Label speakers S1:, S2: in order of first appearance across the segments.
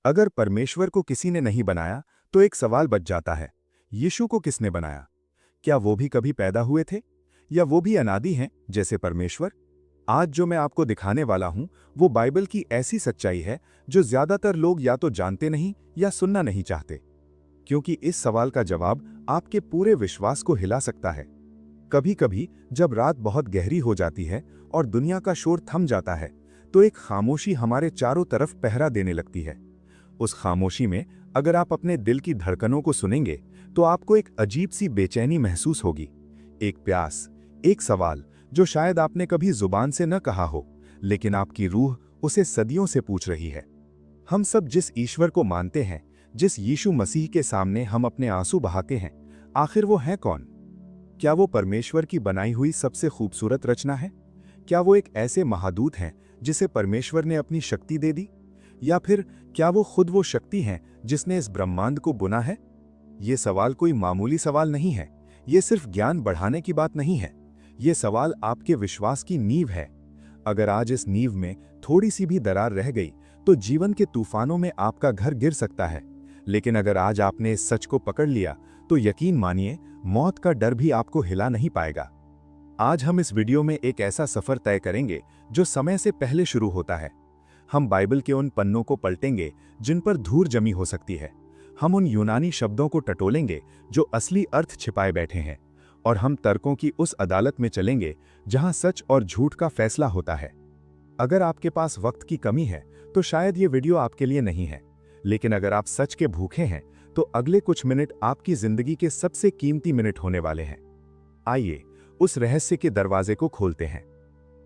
S1: अगर परमेश्वर को किसी ने नहीं बनाया तो एक सवाल बच जाता है, यीशु को किसने बनाया? क्या वो भी कभी पैदा हुए थे? या वो भी अनादि हैं जैसे परमेश्वर? आज जो मैं आपको दिखाने वाला हूं वो बाइबल की ऐसी सच्चाई है जो ज्यादातर लोग या तो जानते नहीं या सुनना नहीं चाहते, क्योंकि इस सवाल का जवाब आपके पूरे विश्वास को हिला सकता है। कभी कभी जब रात बहुत गहरी हो जाती है और दुनिया का शोर थम जाता है तो एक खामोशी हमारे चारों तरफ पहरा देने लगती है। उस खामोशी में अगर आप अपने दिल की धड़कनों को सुनेंगे तो आपको एक अजीब सी बेचैनी महसूस होगी, एक प्यास, एक सवाल जो शायद आपने कभी जुबान से न कहा हो, लेकिन आपकी रूह उसे सदियों से पूछ रही है। हम सब जिस ईश्वर को मानते हैं, जिस यीशु मसीह के सामने हम अपने आंसू बहाते हैं, आखिर वो है कौन? क्या वो परमेश्वर की बनाई हुई सबसे खूबसूरत रचना है? क्या वो एक ऐसे महादूत हैं जिसे परमेश्वर ने अपनी शक्ति दे दी? या फिर क्या वो खुद वो शक्ति हैं जिसने इस ब्रह्मांड को बुना है? ये सवाल कोई मामूली सवाल नहीं है। ये सिर्फ ज्ञान बढ़ाने की बात नहीं है। ये सवाल आपके विश्वास की नींव है। अगर आज इस नींव में थोड़ी सी भी दरार रह गई तो जीवन के तूफानों में आपका घर गिर सकता है। लेकिन अगर आज आपने इस सच को पकड़ लिया तो यकीन मानिए, मौत का डर भी आपको हिला नहीं पाएगा। आज हम इस वीडियो में एक ऐसा सफर तय करेंगे जो समय से पहले शुरू होता है। हम बाइबल के उन पन्नों को पलटेंगे जिन पर धूल जमी हो सकती है। हम उन यूनानी शब्दों को टटोलेंगे जो असली अर्थ छिपाए बैठे हैं। और हम तर्कों की उस अदालत में चलेंगे जहां सच और झूठ का फैसला होता है। अगर आपके पास वक्त की कमी है तो शायद ये वीडियो आपके लिए नहीं है, लेकिन अगर आप सच के भूखे हैं तो अगले कुछ मिनट आपकी जिंदगी के सबसे कीमती मिनट होने वाले हैं। आइए उस रहस्य के दरवाजे को खोलते हैं।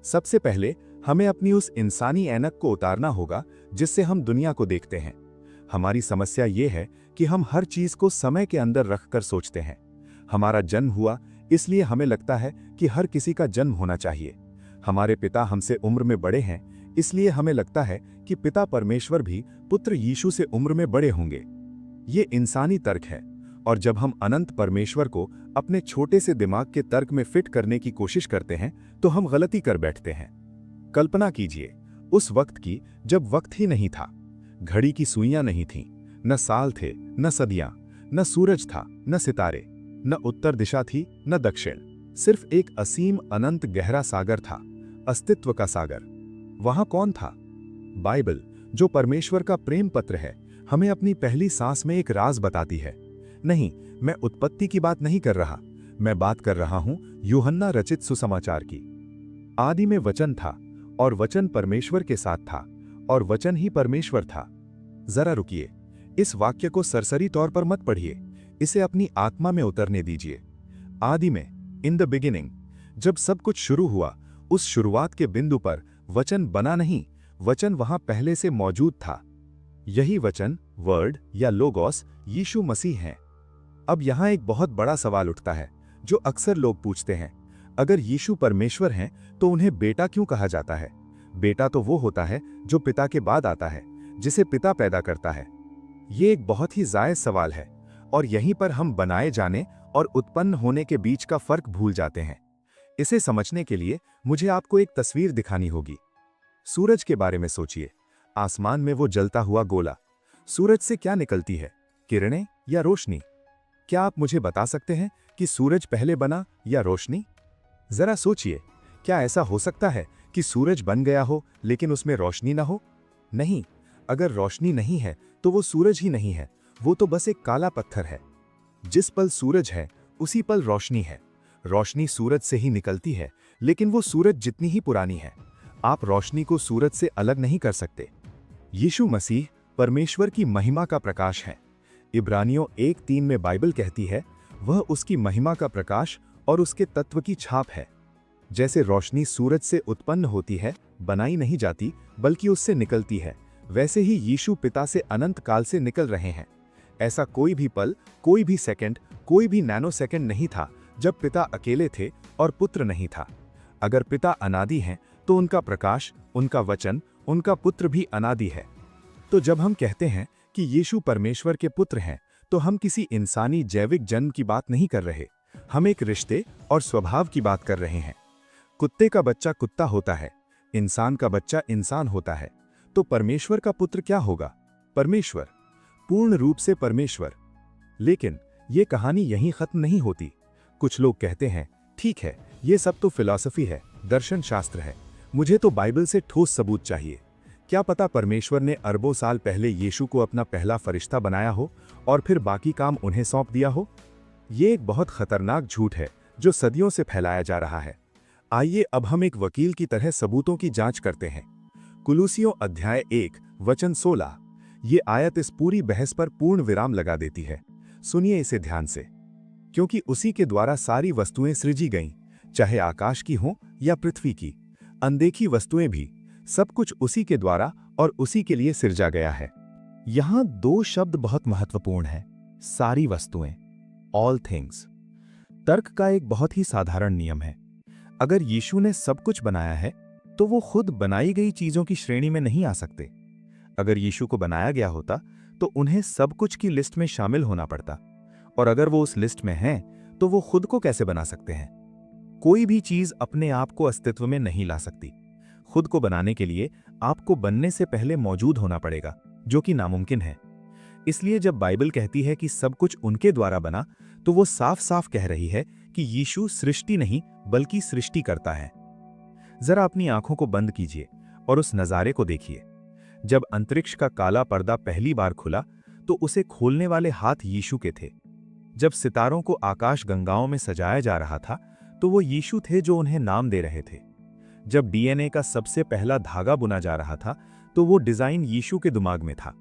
S1: सबसे पहले हमें अपनी उस इंसानी ऐनक को उतारना होगा जिससे हम दुनिया को देखते हैं। हमारी समस्या ये है कि हम हर चीज को समय के अंदर रखकर सोचते हैं। हमारा जन्म हुआ इसलिए हमें लगता है कि हर किसी का जन्म होना चाहिए। हमारे पिता हमसे उम्र में बड़े हैं इसलिए हमें लगता है कि पिता परमेश्वर भी पुत्र यीशु से उम्र में बड़े होंगे। ये इंसानी तर्क है, और जब हम अनंत परमेश्वर को अपने छोटे से दिमाग के तर्क में फिट करने की कोशिश करते हैं तो हम गलती कर बैठते हैं। कल्पना कीजिए उस वक्त की जब वक्त ही नहीं था, घड़ी की सुइयां नहीं थीं, न साल थे, न सदियां, न सूरज था, न सितारे, न उत्तर दिशा थी, न दक्षिण। सिर्फ एक असीम अनंत गहरा सागर था, अस्तित्व का सागर। वहां कौन था? बाइबल, जो परमेश्वर का प्रेम पत्र है, हमें अपनी पहली सांस में एक राज बताती है। नहीं, मैं उत्पत्ति की बात नहीं कर रहा, मैं बात कर रहा हूं यूहन्ना रचित सुसमाचार की। आदि में वचन था और वचन परमेश्वर के साथ था और वचन ही परमेश्वर था। जरा रुकिए, इस वाक्य को सरसरी तौर पर मत पढ़िए, इसे अपनी आत्मा में उतरने दीजिए। आदि में, इन द बिगिनिंग, जब सब कुछ शुरू हुआ, उस शुरुआत के बिंदु पर वचन बना नहीं, वचन वहां पहले से मौजूद था। यही वचन, वर्ड या लोगोस, यीशु मसीह हैं। अब यहां एक बहुत बड़ा सवाल उठता है जो अक्सर लोग पूछते हैं, अगर यीशु परमेश्वर हैं तो उन्हें बेटा क्यों कहा जाता है? बेटा तो वो होता है जो पिता के बाद आता है, जिसे पिता पैदा करता है। ये एक बहुत ही जायज सवाल है, और यहीं पर हम बनाए जाने और उत्पन्न होने के बीच का फर्क भूल जाते हैं। इसे समझने के लिए मुझे आपको एक तस्वीर दिखानी होगी। सूरज के बारे में सोचिए। आसमान में वो जलता हुआ गोला। सूरज से क्या निकलती है, किरणें या रोशनी? क्या आप मुझे बता सकते हैं कि सूरज पहले बना या रोशनी? जरा सोचिए, क्या ऐसा हो सकता है कि सूरज बन गया हो लेकिन उसमें रोशनी ना हो? नहीं, अगर रोशनी नहीं है तो वो सूरज ही नहीं है, वो तो बस एक काला पत्थर है। जिस पल सूरज है उसी पल रोशनी है। रोशनी सूरज से ही निकलती है, लेकिन वो सूरज जितनी ही पुरानी है। आप रोशनी को सूरज से अलग नहीं कर सकते। यीशु मसीह परमेश्वर की महिमा का प्रकाश है। इब्रानियों 1:3 में बाइबल कहती है, वह उसकी महिमा का प्रकाश और उसके तत्व की छाप है। जैसे रोशनी सूरज से उत्पन्न होती है, बनाई नहीं जाती, बल्कि उससे निकलती है, वैसे ही यीशु पिता से अनंत काल से निकल रहे हैं। ऐसा कोई भी पल, कोई भी सेकंड, कोई भी नैनो सेकंड नहीं था जब पिता अकेले थे और पुत्र नहीं था। अगर पिता अनादि हैं तो उनका प्रकाश, उनका वचन, उनका पुत्र भी अनादि है। तो जब हम कहते हैं कि यीशु परमेश्वर के पुत्र हैं तो हम किसी इंसानी जैविक जन्म की बात नहीं कर रहे, हम एक रिश्ते और स्वभाव की बात कर रहे हैं। कुत्ते का बच्चा कुत्ता होता है, इंसान का बच्चा इंसान होता है, तो परमेश्वर का पुत्र क्या होगा? परमेश्वर, पूर्ण रूप से परमेश्वर। लेकिन ये कहानी यहीं खत्म नहीं होती। कुछ लोग कहते हैं, ठीक है, ये सब तो फिलॉसफी है, दर्शन शास्त्र है, मुझे तो बाइबल से ठोस सबूत चाहिए। क्या पता परमेश्वर ने अरबों साल पहले यीशु को अपना पहला फरिश्ता बनाया हो और फिर बाकी काम उन्हें सौंप दिया हो। ये एक बहुत खतरनाक झूठ है जो सदियों से फैलाया जा रहा है। आइए अब हम एक वकील की तरह सबूतों की जांच करते हैं। कुलूसियों अध्याय 1 वचन 16। ये आयत इस पूरी बहस पर पूर्ण विराम लगा देती है। सुनिए इसे ध्यान से। क्योंकि उसी के द्वारा सारी वस्तुएं सृजी गईं, चाहे आकाश की हों या पृथ्वी की, अनदेखी वस्तुएं भी, सब कुछ उसी के द्वारा और उसी के लिए सिरजा गया है। यहां दो शब्द बहुत महत्वपूर्ण हैं, सारी वस्तुएं, ऑल थिंग्स। तर्क का एक बहुत ही साधारण नियम है। अगर यीशु ने सब कुछ बनाया है तो वो खुद बनाई गई चीजों की श्रेणी में नहीं आ सकते। अगर यीशु को बनाया गया होता तो उन्हें सब कुछ की लिस्ट में शामिल होना पड़ता, और अगर वो उस लिस्ट में हैं तो वो खुद को कैसे बना सकते हैं। कोई भी चीज अपने आप को अस्तित्व में नहीं ला सकती। खुद को बनाने के लिए आपको बनने से पहले मौजूद होना पड़ेगा, जो कि नामुमकिन है। इसलिए जब बाइबल कहती है कि सब कुछ उनके द्वारा बना, तो वो साफ साफ कह रही है कि यीशु सृष्टि नहीं बल्कि सृष्टि करता है। जरा अपनी आंखों को बंद कीजिए और उस नजारे को देखिए। जब अंतरिक्ष का काला पर्दा पहली बार खुला तो उसे खोलने वाले हाथ यीशु के थे। जब सितारों को आकाश गंगाओं में सजाया जा रहा था तो वो यीशु थे जो उन्हें नाम दे रहे थे। जब डीएनए का सबसे पहला धागा बुना जा रहा था तो वो डिजाइन यीशु के दिमाग में था।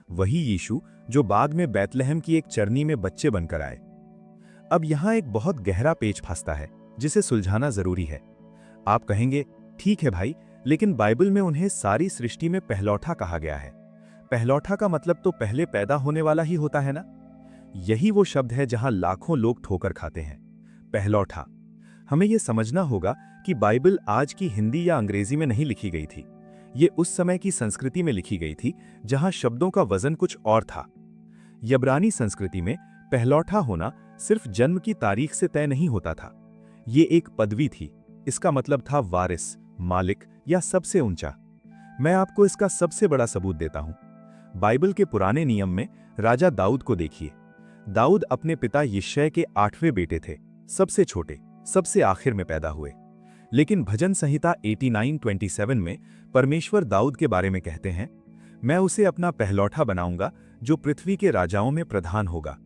S1: वही यीशु जो बाद में बैतलहम की एक चरनी में बच्चे बनकर आए। अब यहां एक बहुत गहरा पेच फंसता है जिसे सुलझाना जरूरी है। आप कहेंगे, ठीक है भाई, लेकिन बाइबल में उन्हें सारी सृष्टि में पहलौठा कहा गया है। पहलौठा का मतलब तो पहले पैदा होने वाला ही होता है ना। यही वो शब्द है जहां लाखों लोग ठोकर खाते हैं, पहलौठा। हमें यह समझना होगा कि बाइबल आज की हिंदी या अंग्रेजी में नहीं लिखी गई थी। ये उस समय की संस्कृति में लिखी गई थी जहां शब्दों का वजन कुछ और था। यब्रानी संस्कृति में पहलौठा होना सिर्फ जन्म की तारीख से तय नहीं होता था। ये एक पदवी थी। इसका मतलब था वारिस, मालिक या सबसे ऊंचा। मैं आपको इसका सबसे बड़ा सबूत देता हूं। बाइबल के पुराने नियम में राजा दाऊद को देखिए। दाऊद अपने पिता यिशै के 8वें बेटे थे, सबसे छोटे, सबसे आखिर में पैदा हुए। लेकिन भजन संहिता 89:27 में परमेश्वर दाऊद के बारे में कहते हैं, मैं उसे अपना पहलौठा बनाऊंगा जो पृथ्वी के राजाओं में प्रधान होगा।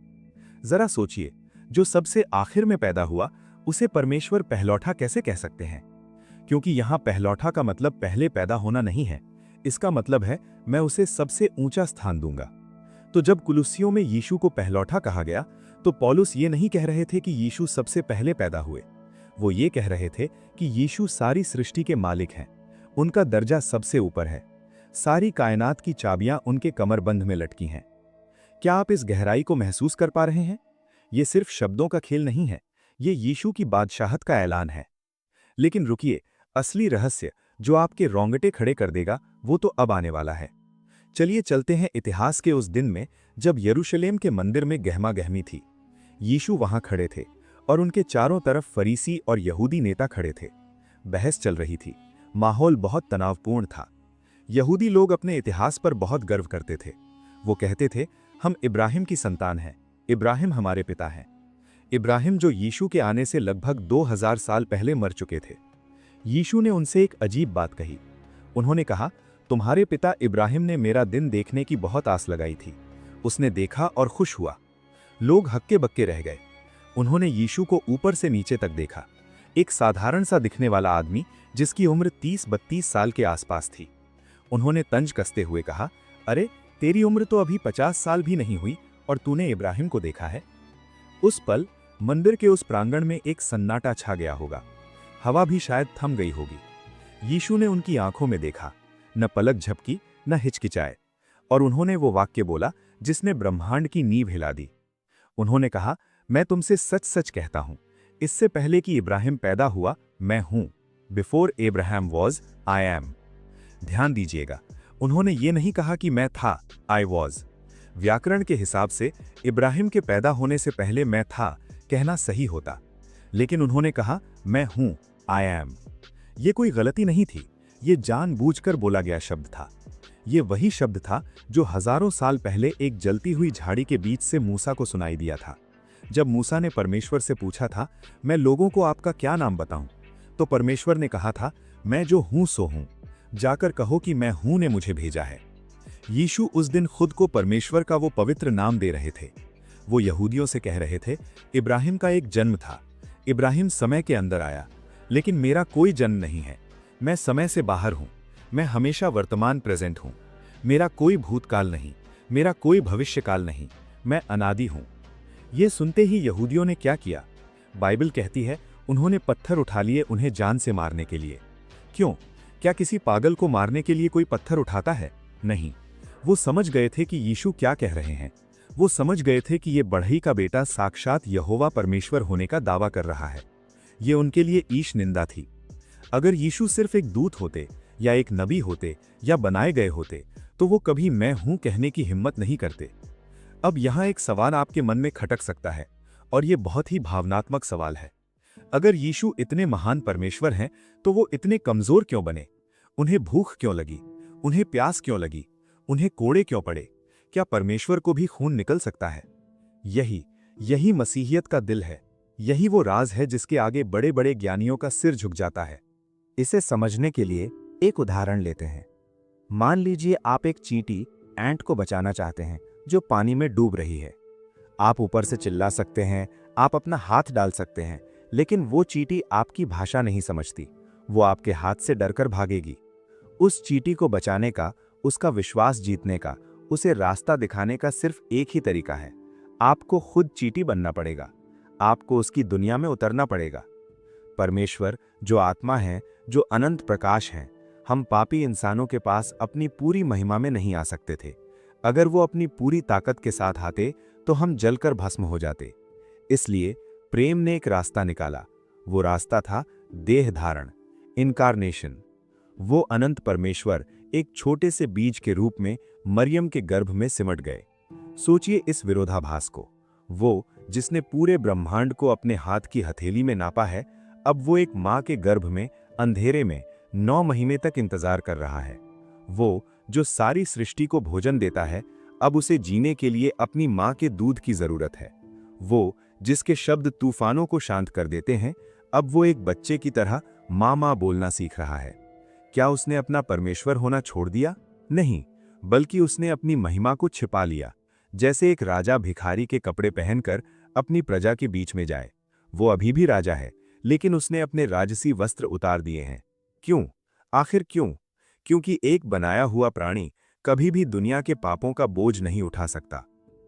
S1: जरा सोचिए, जो सबसे आखिर में पैदा हुआ उसे परमेश्वर पहलौठा कैसे कह सकते हैं? क्योंकि यहां पहलौठा का मतलब पहले पैदा होना नहीं है। इसका मतलब है मैं उसे सबसे ऊंचा स्थान दूंगा। तो जब कुलुस्सियों में यीशु को पहलौठा कहा गया तो पौलुस ये नहीं कह रहे थे कि यीशु सबसे पहले पैदा हुए। वो ये कह रहे थे कि यीशु सारी सृष्टि के मालिक हैं। उनका दर्जा सबसे ऊपर है। सारी कायनात की चाबियां उनके कमरबंद में लटकी हैं। क्या आप इस गहराई को महसूस कर पा रहे हैं? ये सिर्फ शब्दों का खेल नहीं है, ये यीशु की बादशाहत का ऐलान है। लेकिन रुकिए, असली रहस्य जो आपके रोंगटे खड़े कर देगा वो तो अब आने वाला है। चलिए चलते हैं इतिहास के उस दिन में जब यरूशलेम के मंदिर में गहमा गहमी थी। यीशु वहां खड़े थे और उनके चारों तरफ फरीसी और यहूदी नेता खड़े थे। बहस चल रही थी, माहौल बहुत तनावपूर्ण था। यहूदी लोग अपने इतिहास पर बहुत गर्व करते थे। वो कहते थे, हम इब्राहिम की संतान हैं, इब्राहिम हमारे पिता हैं। इब्राहिम जो यीशु के आने से लगभग 2000 साल पहले मर चुके थे। यीशु ने उनसे एक अजीब बात कही। उन्होंने कहा, तुम्हारे पिता इब्राहिम ने मेरा दिन देखने की बहुत आस लगाई थी। उसने देखा और खुश हुआ। लोग हक्के बक्के रह गए। उन्होंने यीशु को ऊपर से नीचे तक देखा। एक साधारण सा दिखने वाला आदमी जिसकी उम्र 30-32 साल के आसपास थी। उन्होंने तंज कसते हुए कहा, अरे तेरी उम्र तो अभी 50 साल भी नहीं हुई और तूने इब्राहिम को देखा है। उस पल मंदिर के उस प्रांगण में एक सन्नाटा छा गया होगा। हवा भी शायद थम गई होगी। यीशु ने उनकी आंखों में देखा, न पलक झपकी न हिचकिचाए, और उन्होंने वो वाक्य बोला जिसने ब्रह्मांड की नींव हिला दी। उन्होंने कहा, मैं तुमसे सच सच कहता हूं, इससे पहले कि इब्राहिम पैदा हुआ मैं हूं। Before Abraham was I am. ध्यान दीजिएगा, उन्होंने ये नहीं कहा कि मैं था, आई वॉज। व्याकरण के हिसाब से इब्राहिम के पैदा होने से पहले मैं था कहना सही होता, लेकिन उन्होंने कहा मैं हूं, आई एम। ये कोई गलती नहीं थी, ये जानबूझकर बोला गया शब्द था। ये वही शब्द था जो हजारों साल पहले एक जलती हुई झाड़ी के बीच से मूसा को सुनाई दिया था। जब मूसा ने परमेश्वर से पूछा था, मैं लोगों को आपका क्या नाम बताऊं, तो परमेश्वर ने कहा था, मैं जो हूं सो हूं, जाकर कहो कि मैं हूं ने मुझे भेजा है। यीशु उस दिन खुद को परमेश्वर का वो पवित्र नाम दे रहे थे। वो यहूदियों से कह रहे थे, इब्राहिम का एक जन्म था, इब्राहिम समय के अंदर आया, लेकिन मेरा कोई जन्म नहीं है। मैं समय से बाहर हूं, मैं हमेशा वर्तमान प्रेजेंट हूं। मेरा कोई भूतकाल नहीं, मेरा कोई भविष्यकाल नहीं, मैं अनादि हूं। ये सुनते ही यहूदियों ने क्या किया? बाइबल कहती है, उन्होंने पत्थर उठा लिए उन्हें जान से मारने के लिए। क्यों? क्या किसी पागल को मारने के लिए कोई पत्थर उठाता है? नहीं। वो समझ गए थे कि यीशु क्या कह रहे हैं। वो समझ गए थे कि ये बढ़ई का बेटा साक्षात यहोवा परमेश्वर होने का दावा कर रहा है। ये उनके लिए ईश निंदा थी। अगर यीशु सिर्फ एक दूत होते, या एक नबी होते, या बनाए गए होते, तो वो कभी मैं हूं कहने की हिम्मत नहीं करते। अब यहां एक सवाल आपके मन में खटक सकता है, और ये बहुत ही भावनात्मक सवाल है। अगर यीशु इतने महान परमेश्वर हैं, तो वो इतने कमजोर क्यों बने? उन्हें भूख क्यों लगी? उन्हें प्यास क्यों लगी? उन्हें कोड़े क्यों पड़े? क्या परमेश्वर को भी खून निकल सकता है? यही मसीहियत का दिल है। यही वो राज है जिसके आगे बड़े बड़े ज्ञानियों का सिर झुक जाता है।
S2: इसे समझने के लिए एक उदाहरण लेते हैं। मान लीजिए आप एक चींटी एंट को बचाना चाहते हैं जो पानी में डूब रही है। आप ऊपर से चिल्ला सकते हैं, आप अपना हाथ डाल सकते हैं, लेकिन वो चींटी आपकी भाषा नहीं समझती। वो आपके हाथ से डरकर भागेगी। उस चींटी को बचाने का, उसका विश्वास जीतने का, उसे रास्ता दिखाने का सिर्फ एक ही तरीका है। आपको खुद चींटी बनना पड़ेगा। आपको उसकी दुनिया में उतरना पड़ेगा। परमेश्वर जो आत्मा है, जो अनंत प्रकाश है, हम पापी इंसानों के पास अपनी पूरी महिमा में नहीं आ सकते थे। अगर वो अपनी पूरी ताकत के साथ आते तो हम जलकर भस्म हो जाते। इसलिए प्रेम ने एक रास्ता निकाला। वो रास्ता था देह धारण, इनकारनेशन। वो अनंत परमेश्वर एक छोटे से बीज के रूप में मरियम के गर्भ में सिमट गए। सोचिए इस विरोधाभास को। वो जिसने पूरे ब्रह्मांड को अपने हाथ की हथेली में नापा है, अब वो एक मां के गर्भ में अंधेरे में 9 महीने तक इंतजार कर रहा है। वो जो सारी सृष्टि को भोजन देता है, अब उसे जीने के लिए अपनी मां के दूध की जरूरत है। वो जिसके शब्द तूफानों को शांत कर देते हैं, अब वो एक बच्चे की तरह मां मां बोलना सीख रहा है। क्या उसने अपना परमेश्वर होना छोड़ दिया? नहीं, बल्कि उसने अपनी महिमा को छिपा लिया। जैसे एक राजा भिखारी के कपड़े पहनकर अपनी प्रजा के बीच में जाए। वो अभी भी राजा है, लेकिन उसने अपने राजसी वस्त्र उतार दिए हैं। क्यों? आखिर क्यों? क्योंकि एक बनाया हुआ प्राणी कभी भी दुनिया के पापों का बोझ नहीं उठा सकता।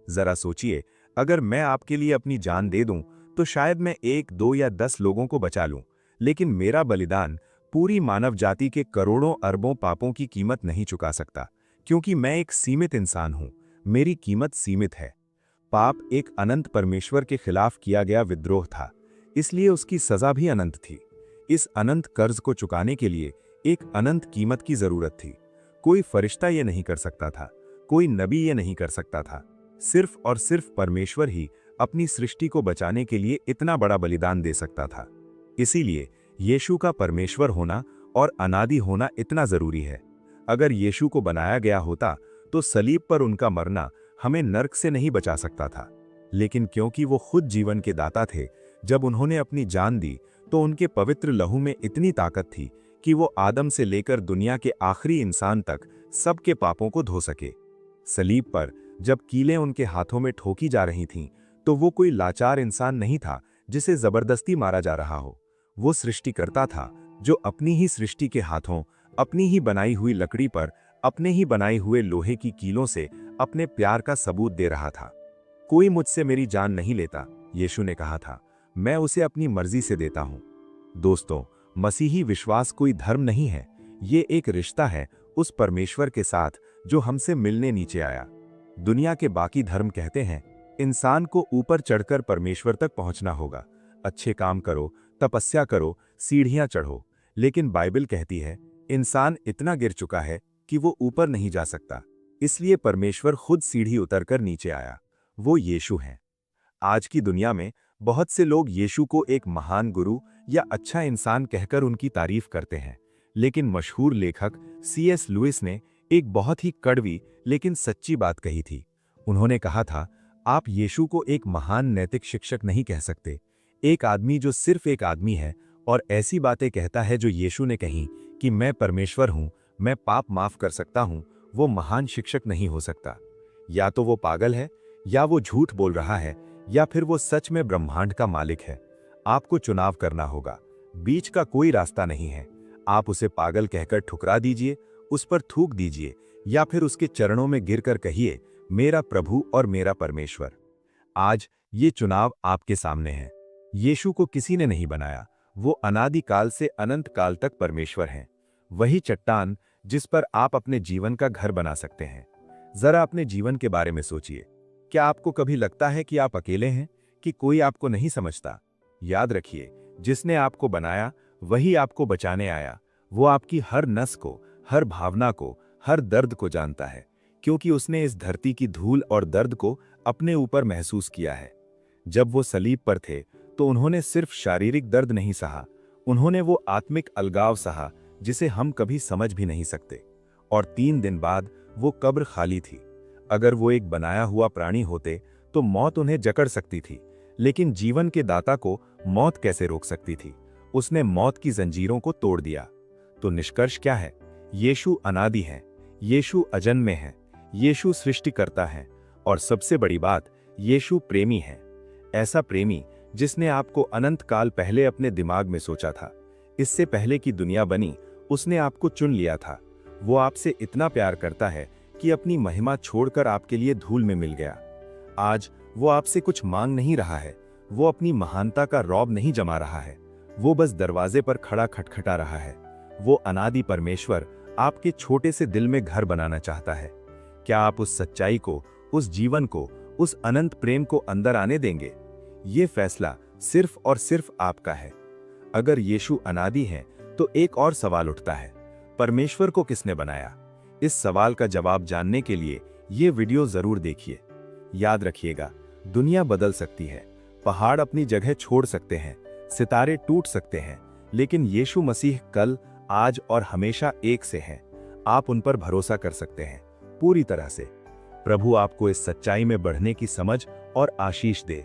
S2: जरा सोचिए, अगर मैं आपके लिए अपनी जान दे दूं, तो शायद मैं 1, 2 या 10 लोगों को बचा लूं, लेकिन मेरा बलिदान पूरी मानव जाति के करोड़ों अरबों पापों की कीमत नहीं चुका सकता, क्योंकि मैं एक सीमित इंसान हूं। मेरी कीमत सीमित है। पाप एक अनंत परमेश्वर के खिलाफ किया गया विद्रोह था, इसलिए उसकी सजा भी अनंत थी। इस अनंत कर्ज को चुकाने के लिए एक अनंत कीमत की जरूरत थी। कोई फरिश्ता ये नहीं कर सकता था, कोई नबी ये नहीं कर सकता था। सिर्फ और सिर्फ परमेश्वर ही अपनी सृष्टि को बचाने के लिए इतना बड़ा बलिदान दे सकता था। इसीलिए यीशु का परमेश्वर होना और अनादि होना इतना जरूरी है। अगर यीशु को बनाया गया होता, तो सलीब पर उनका मरना हमें नर्क से नहीं बचा सकता था। लेकिन क्योंकि वो खुद जीवन के दाता थे, जब उन्होंने अपनी जान दी, तो उनके पवित्र लहू में इतनी ताकत थी कि वो आदम से लेकर दुनिया के आखिरी इंसान तक सबके पापों को धो सके। सलीब पर जब कीलें उनके हाथों में ठोकी जा रही थीं, तो वो कोई लाचार इंसान नहीं था जिसे जबरदस्ती मारा जा रहा हो। वो सृष्टिकर्ता था जो अपनी ही सृष्टि के हाथों, अपनी ही बनाई हुई लकड़ी पर, अपने ही बनाए हुए लोहे की कीलों से अपने प्यार का सबूत दे रहा था। कोई मुझसे मेरी जान नहीं लेता, यीशु ने कहा था, मैं उसे अपनी मर्जी से देता हूं। दोस्तों, मसीही विश्वास कोई धर्म नहीं है, ये एक रिश्ता है उस परमेश्वर के साथ जो हमसे मिलने नीचे आया। दुनिया के बाकी धर्म कहते हैं इंसान को ऊपर चढ़कर परमेश्वर तक पहुंचना होगा, अच्छे काम करो, तपस्या करो, सीढ़ियां चढ़ो। लेकिन बाइबल कहती है इंसान इतना गिर चुका है कि वो ऊपर नहीं जा सकता, इसलिए परमेश्वर खुद सीढ़ी उतरकर नीचे आया। वो यीशु हैं। आज की दुनिया में बहुत से लोग यीशु को एक महान गुरु या अच्छा इंसान कहकर उनकी तारीफ करते हैं, लेकिन मशहूर लेखक C.S. लुइस ने
S1: एक बहुत ही कड़वी लेकिन सच्ची बात कही थी। उन्होंने कहा था, आप यीशु को एक महान नैतिक शिक्षक नहीं कह सकते। एक आदमी जो सिर्फ एक आदमी है और ऐसी बातें कहता है जो यीशु ने कही कि मैं परमेश्वर हूं, मैं पाप माफ कर सकता हूं, वो महान शिक्षक नहीं हो सकता। या तो वो पागल है, या वो झूठ बोल रहा है, या फिर वो सच में ब्रह्मांड का मालिक है। आपको चुनाव करना होगा, बीच का कोई रास्ता नहीं है। आप उसे पागल कहकर ठुकरा दीजिए, उस पर थूक दीजिए, या फिर उसके चरणों में गिरकर कहिए, मेरा प्रभु और मेरा परमेश्वर। आज ये चुनाव आपके सामने है। यीशु को किसी ने नहीं बनाया, वो अनादि काल से अनंत काल तक परमेश्वर हैं। वही चट्टान जिस पर आप अपने जीवन का घर बना सकते हैं। जरा अपने जीवन के बारे में सोचिए। क्या आपको कभी लगता है कि आप अकेले हैं, कि कोई आपको नहीं समझता? याद रखिए, जिसने आपको बनाया वही आपको बचाने आया। वो आपकी हर नस को, हर भावना को, हर दर्द को जानता है, क्योंकि उसने इस धरती की धूल और दर्द को अपने ऊपर महसूस किया है। जब वो सलीब पर थे तो उन्होंने सिर्फ शारीरिक दर्द नहीं सहा, उन्होंने वो आत्मिक अलगाव सहा जिसे हम कभी समझ भी नहीं सकते। और 3 दिन बाद वो कब्र खाली थी। अगर वो एक बनाया हुआ प्राणी होते तो मौत उन्हें जकड़ सकती थी, लेकिन जीवन के दाता को मौत कैसे रोक सकती थी? उसने मौत की जंजीरों को तोड़ दिया। तो निष्कर्ष क्या है? यीशु अनादि है, यीशु अजन्मे है, यीशु सृष्टिकर्ता है, और सबसे बड़ी बात, यीशु प्रेमी है। ऐसा प्रेमी जिसने आपको अनंत काल पहले अपने दिमाग में सोचा था। इससे पहले कि दुनिया बनी, उसने आपको चुन लिया था। वो आपसे इतना प्यार करता है कि अपनी महिमा छोड़कर आपके लिए धूल में मिल गया। आज वो आपसे कुछ मांग नहीं रहा है, वो अपनी महानता का रौब नहीं जमा रहा है, वो बस दरवाजे पर खड़ा खटखटा रहा है। वो अनादि परमेश्वर आपके छोटे से दिल में घर बनाना चाहता है। क्या आप उस सच्चाई को, उस जीवन को, उस अनंत प्रेम को अंदर आने देंगे? ये फैसला सिर्फ और सिर्फ आपका है। अगर यीशु अनादि है तो एक और सवाल उठता है, परमेश्वर को किसने बनाया? इस सवाल का जवाब जानने के लिए ये वीडियो जरूर देखिए। याद रखिएगा, दुनिया बदल सकती है, पहाड़ अपनी जगह छोड़ सकते हैं, सितारे टूट सकते हैं, लेकिन यीशु मसीह कल, आज और हमेशा एक से हैं। आप उन पर भरोसा कर सकते हैं पूरी तरह से। प्रभु आपको इस सच्चाई में बढ़ने की समझ और आशीष दे।